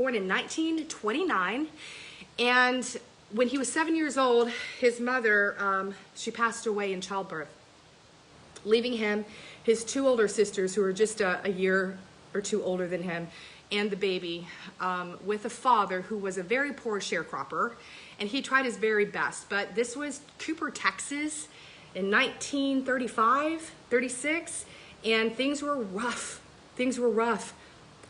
Born in 1929, and when he was 7 years old, his mother, she passed away in childbirth, leaving him his two older sisters, who were just a year or two older than him, and the baby, with a father who was a very poor sharecropper, and he tried his very best. But this was Cooper, Texas, in 1935, 36, and things were rough. Things were rough.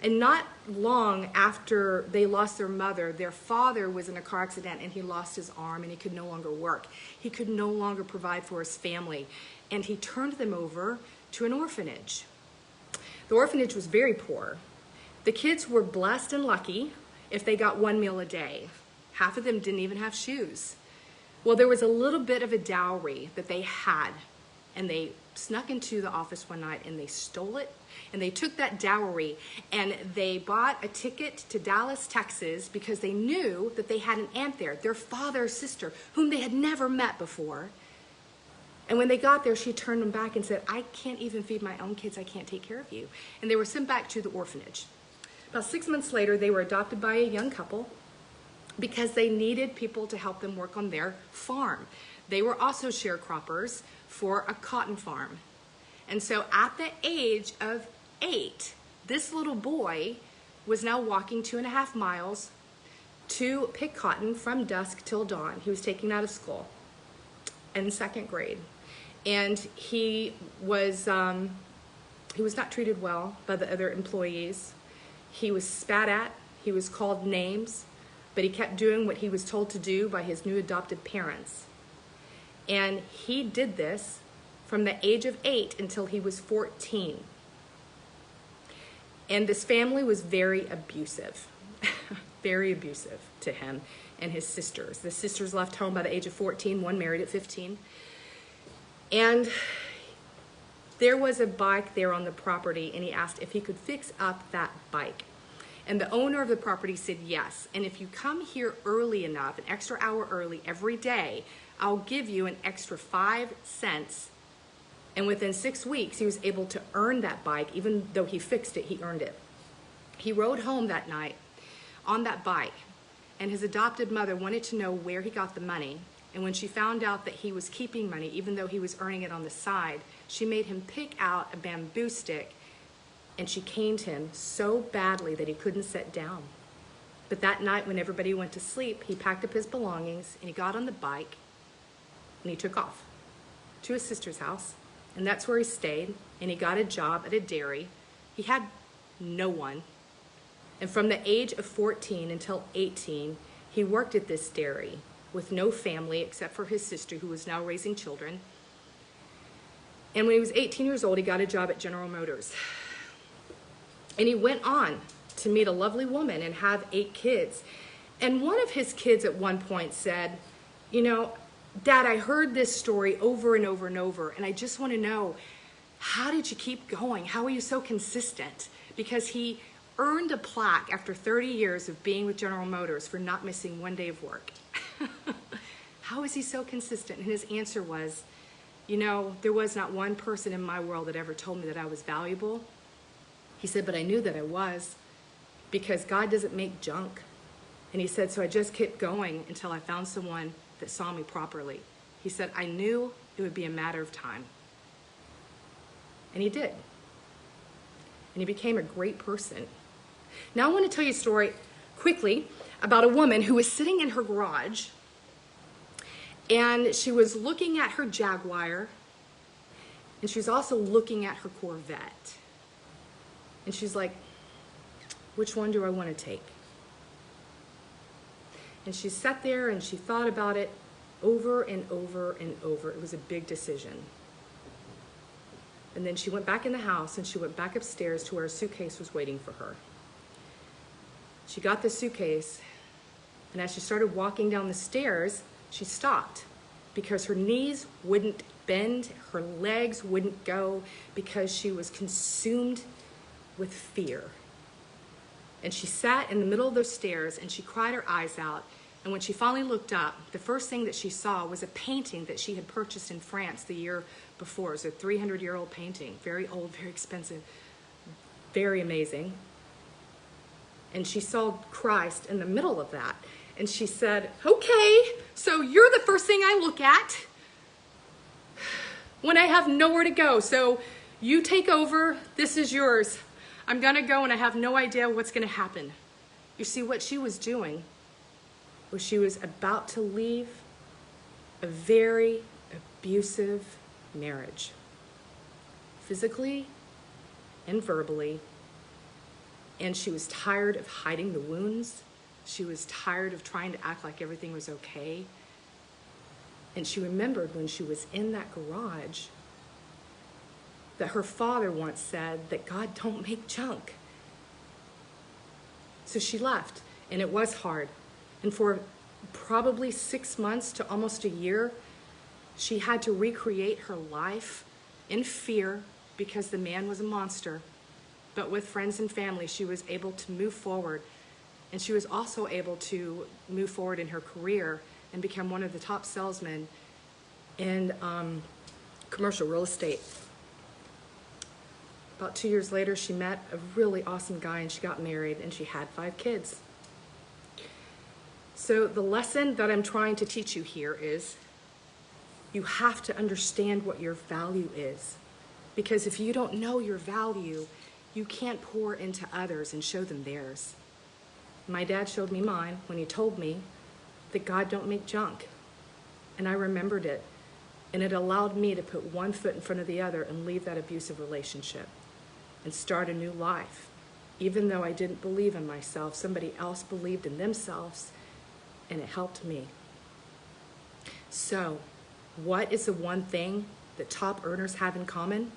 And not long after they lost their mother, their father was in a car accident and he lost his arm and he could no longer work. He could no longer provide for his family, and he turned them over to an orphanage. The orphanage was very poor. The kids were blessed and lucky if they got one meal a day. Half of them didn't even have shoes. Well, there was a little bit of a dowry that they had, and they snuck into the office one night and they stole it, and they took that dowry and they bought a ticket to Dallas, Texas, because they knew that they had an aunt there, their father's sister, whom they had never met before. And when they got there, she turned them back and said, "I can't even feed my own kids. I can't take care of you." And they were sent back to the orphanage. About 6 months later, they were adopted by a young couple because they needed people to help them work on their farm. They were also sharecroppers for a cotton farm. And so at the age of 8, this little boy was now walking 2.5 miles to pick cotton from dusk till dawn. He was taken out of school in 2nd grade. And he was not treated well by the other employees. He was spat at, he was called names, but he kept doing what he was told to do by his new adopted parents. And he did this from the age of 8 until he was 14. And this family was very abusive, very abusive to him and his sisters. The sisters left home by the age of 14, one married at 15. And there was a bike there on the property, and he asked if he could fix up that bike. And the owner of the property said yes. And if you come here early enough, an extra hour early every day, I'll give you an extra 5 cents. And within 6 weeks, he was able to earn that bike. Even though he fixed it, he earned it. He rode home that night on that bike, and his adopted mother wanted to know where he got the money. And when she found out that he was keeping money, even though he was earning it on the side, she made him pick out a bamboo stick, and she caned him so badly that he couldn't sit down. But that night, when everybody went to sleep, he packed up his belongings, and he got on the bike, and he took off to his sister's house. And that's where he stayed, and he got a job at a dairy. He had no one. And from the age of 14 until 18, he worked at this dairy with no family except for his sister, who was now raising children. And when he was 18 years old, he got a job at General Motors. And he went on to meet a lovely woman and have 8 kids. And one of his kids at one point said, "You know, Dad, I heard this story over and over and over, and I just want to know, how did you keep going? How are you so consistent?" Because he earned a plaque after 30 years of being with General Motors for not missing one day of work. How is he so consistent? And his answer was, "You know, there was not one person in my world that ever told me that I was valuable." He said, "But I knew that I was, because God doesn't make junk." And he said, "So I just kept going until I found someone that saw me properly." He said, "I knew it would be a matter of time." And he did. And he became a great person. Now I want to tell you a story quickly about a woman who was sitting in her garage, and she was looking at her Jaguar, and she was also looking at her Corvette. And she's like, "Which one do I want to take?" And she sat there and she thought about it over and over and over. It was a big decision. And then she went back in the house and she went back upstairs to where a suitcase was waiting for her. She got the suitcase, and as she started walking down the stairs, she stopped because her knees wouldn't bend, her legs wouldn't go, because she was consumed with fear. And she sat in the middle of those stairs and she cried her eyes out. And when she finally looked up, the first thing that she saw was a painting that she had purchased in France the year before. It was a 300-year-old painting, very old, very expensive, very amazing. And she saw Christ in the middle of that. And she said, okay, so you're the first thing I look at when I have nowhere to go. So you take over, this is yours. I'm gonna go and I have no idea what's gonna happen. You see, what she was doing was she was about to leave a very abusive marriage, physically and verbally, and she was tired of hiding the wounds. She was tired of trying to act like everything was okay. And she remembered when she was in that garage that her father once said that God don't make junk. So she left, and it was hard. And for probably 6 months to almost a year, she had to recreate her life in fear because the man was a monster. But with friends and family, she was able to move forward. And she was also able to move forward in her career and become one of the top salesmen in commercial real estate. About 2 years later, she met a really awesome guy and she got married and she had 5 kids. So the lesson that I'm trying to teach you here is you have to understand what your value is. Because if you don't know your value, you can't pour into others and show them theirs. My dad showed me mine when he told me that God don't make junk. And I remembered it. And it allowed me to put one foot in front of the other and leave that abusive relationship and start a new life. Even though I didn't believe in myself, somebody else believed in themselves, and it helped me. So, what is the one thing that top earners have in common?